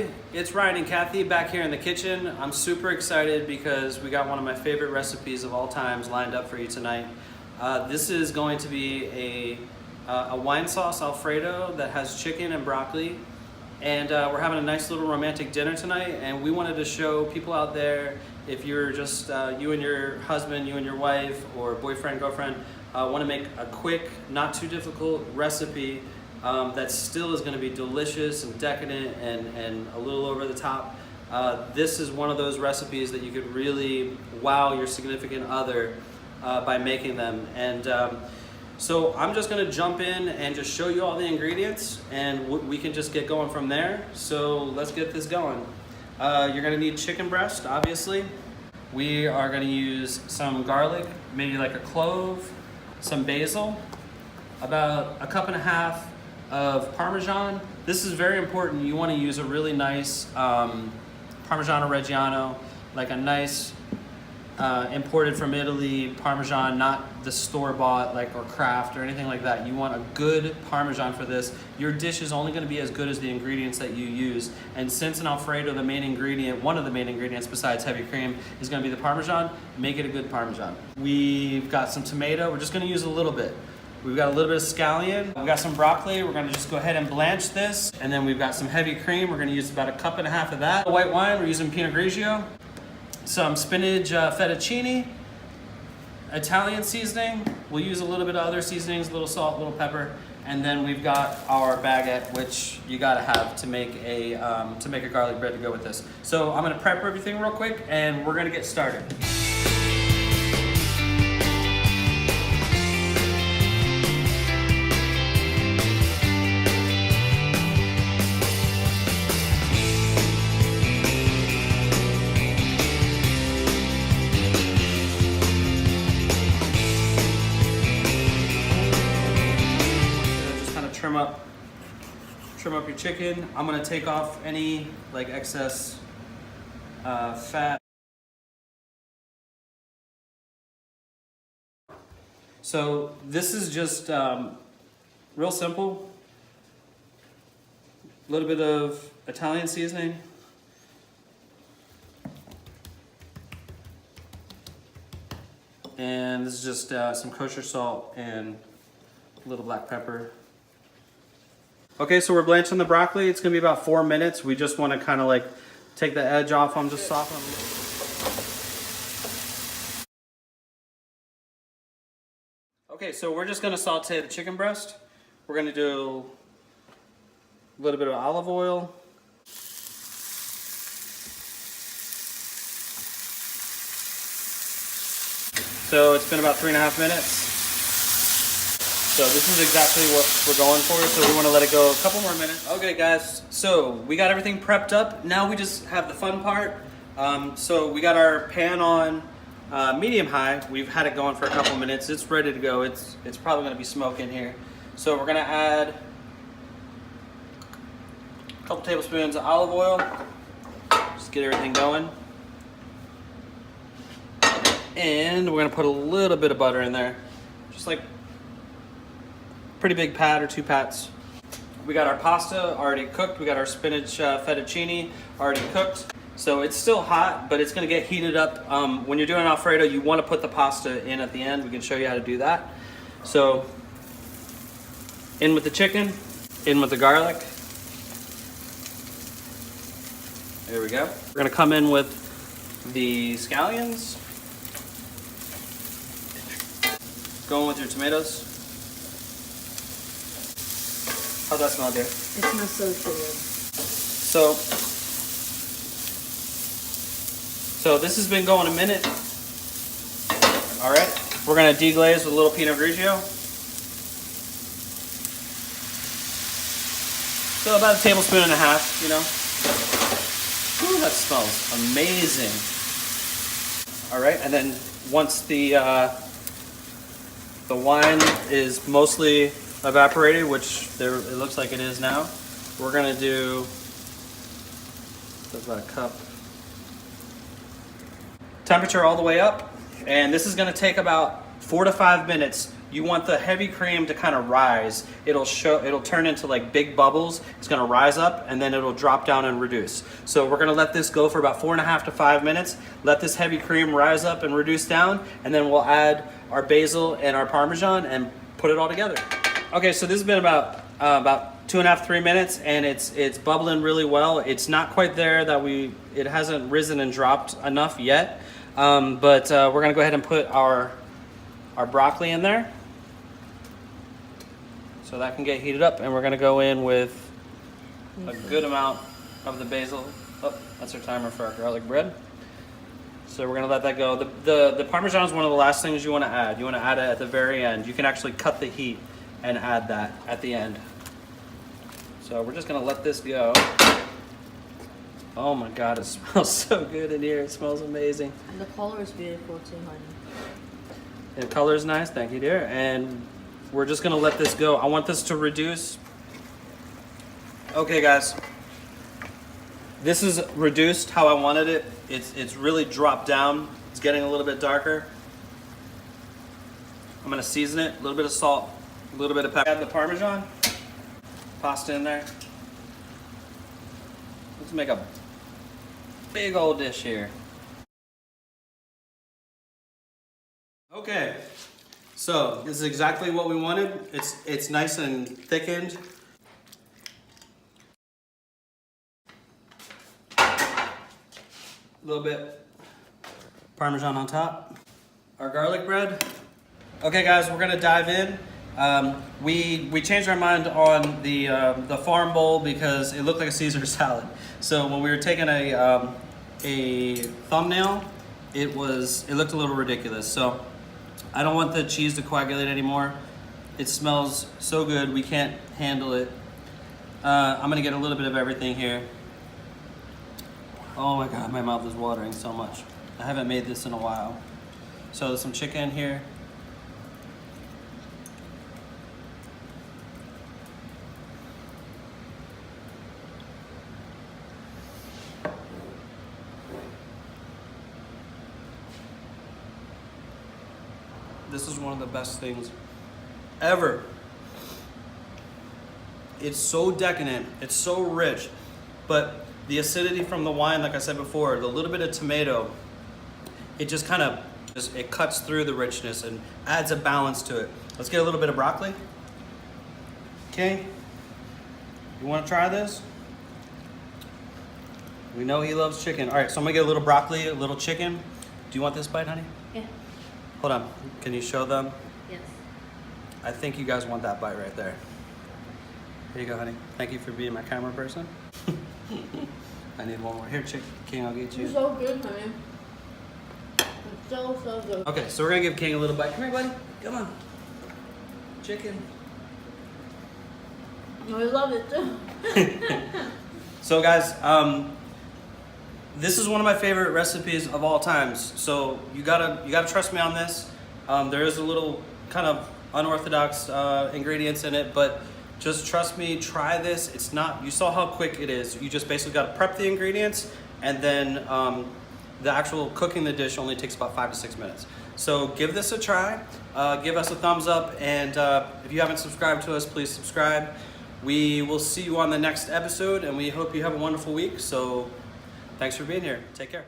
everybody, it's Ryan and Kathy back here in the kitchen. I'm super excited because we got one of my favorite recipes of all times lined up for you tonight. This is going to be a wine sauce Alfredo that has chicken and broccoli, and we're having a nice little romantic dinner tonight, and we wanted to show people out there, if you're just you and your husband, you and your wife, or boyfriend, girlfriend, want to make a quick, not too difficult recipe that still is going to be delicious and decadent and a little over the top. This is one of those recipes that you could really wow your significant other by making them. And so I'm just going to jump in and just show you all the ingredients, and we can just get going from there. So let's get this going. You're going to need chicken breast, obviously. We are going to use some garlic, maybe like a clove, some basil, about a cup and a half of Parmesan. This is very important. You want to use a really nice Parmigiano Reggiano, like a nice imported from Italy Parmesan, not the store-bought like or Kraft or anything like that. You want a good Parmesan for this. Your dish is only going to be as good as the ingredients that you use. And since in Alfredo the main ingredient, one of the main ingredients besides heavy cream, is going to be the Parmesan, make it a good Parmesan. We've got some tomato. We're just going to use a little bit. We've got a little bit of scallion. We've got some broccoli. We're gonna just go ahead and blanch this. And then we've got some heavy cream. We're gonna use about a cup and a half of that. White wine, we're using Pinot Grigio. Some spinach fettuccine. Italian seasoning. We'll use a little bit of other seasonings, a little salt, a little pepper. And then we've got our baguette, which you gotta have to make a garlic bread to go with this. So I'm gonna prep everything real quick and we're gonna get started. Trim up your chicken. I'm gonna take off any like excess fat. So this is just real simple. A little bit of Italian seasoning. And this is just some kosher salt and a little black pepper. Okay, so we're blanching the broccoli. It's gonna be about 4 minutes. We just wanna kinda like take the edge off them, just soften them a little. Okay, so we're just gonna saute the chicken breast. We're gonna do a little bit of olive oil. So it's been about 3.5 minutes. So this is exactly what we're going for, so we want to let it go a couple more minutes. Okay guys, so we got everything prepped up. Now we just have the fun part. So we got our pan on medium high. We've had it going for a couple minutes. It's ready to go. It's probably going to be smoking here. So we're going to add a couple tablespoons of olive oil. Just get everything going. And we're going to put a little bit of butter in there. Just like pretty big pat or 2 pats. We got our pasta already cooked. We got our spinach fettuccine already cooked. So it's still hot, but it's gonna get heated up. When you're doing Alfredo, you wanna put the pasta in at the end. We can show you how to do that. So, in with the chicken, in with the garlic. There we go. We're gonna come in with the scallions. Going with your tomatoes. How's that smell, dear? It smells so good. So this has been going a minute. All right, we're gonna deglaze with a little Pinot Grigio. So about 1.5 tablespoons, you know. Ooh, that smells amazing. All right, and then once the wine is mostly evaporated, which it looks like it is now, we're gonna do about a cup. Temperature all the way up, and this is gonna take about 4 to 5 minutes. you want the heavy cream to kind of rise. It'll turn into like big bubbles. It's gonna rise up and then it'll drop down and reduce. So we're gonna let this go for about 4.5 to 5 minutes. Let this heavy cream rise up and reduce down, and then we'll add our basil and our Parmesan and put it all together. Okay, so this has been about 2.5, 3 minutes, and it's bubbling really well. It's not quite there that it hasn't risen and dropped enough yet, but we're gonna go ahead and put our broccoli in there. So that can get heated up, and we're gonna go in with a good amount of the basil. Oh, that's our timer for our garlic bread. So we're gonna let that go. The Parmesan is one of the last things you wanna add. You wanna add it at the very end. You can actually cut the heat and add that at the end. So we're just gonna let this go. Oh my God, it smells so good in here. It smells amazing. And the color is beautiful too, honey. The color is nice, thank you, dear. And we're just gonna let this go. I want this to reduce. Okay, guys. This is reduced how I wanted it. It's really dropped down. It's getting a little bit darker. I'm gonna season it. A little bit of salt, a little bit of pepper. Add the Parmesan, pasta in there. Let's make a big old dish here. Okay, so this is exactly what we wanted. It's nice and thickened. A little bit Parmesan on top. Our garlic bread. Okay, guys, we're gonna dive in. We changed our mind on the farm bowl because it looked like a Caesar salad. So when we were taking a thumbnail, it looked a little ridiculous. So I don't want the cheese to coagulate anymore. It smells so good, we can't handle it. I'm gonna get a little bit of everything here. Oh my God, my mouth is watering so much. I haven't made this in a while. So there's some chicken here. This is one of the best things ever. It's so decadent, it's so rich, but the acidity from the wine, like I said before, the little bit of tomato, it just kind of, it cuts through the richness and adds a balance to it. Let's get a little bit of broccoli. Okay, you wanna try this? We know he loves chicken. All right, so I'm gonna get a little broccoli, a little chicken. Do you want this bite, honey? Yeah. Hold on, can you show them? Yes. I think you guys want that bite right there. Here you go, honey. Thank you for being my camera person. I need one more. Here, King, I'll get you. It's so good, honey. It's so good. Okay, so we're gonna give King a little bite. Come here, buddy. Come on. Chicken. I love it too. So guys, this is one of my favorite recipes of all times. So you gotta trust me on this. There is a little kind of unorthodox ingredients in it, but just trust me, try this. It's not, you saw how quick it is. You just basically gotta prep the ingredients, and then the actual cooking the dish only takes about 5 to 6 minutes. So give this a try. Give us a thumbs up, and if you haven't subscribed to us, please subscribe. We will see you on the next episode, and we hope you have a wonderful week. So thanks for being here. Take care.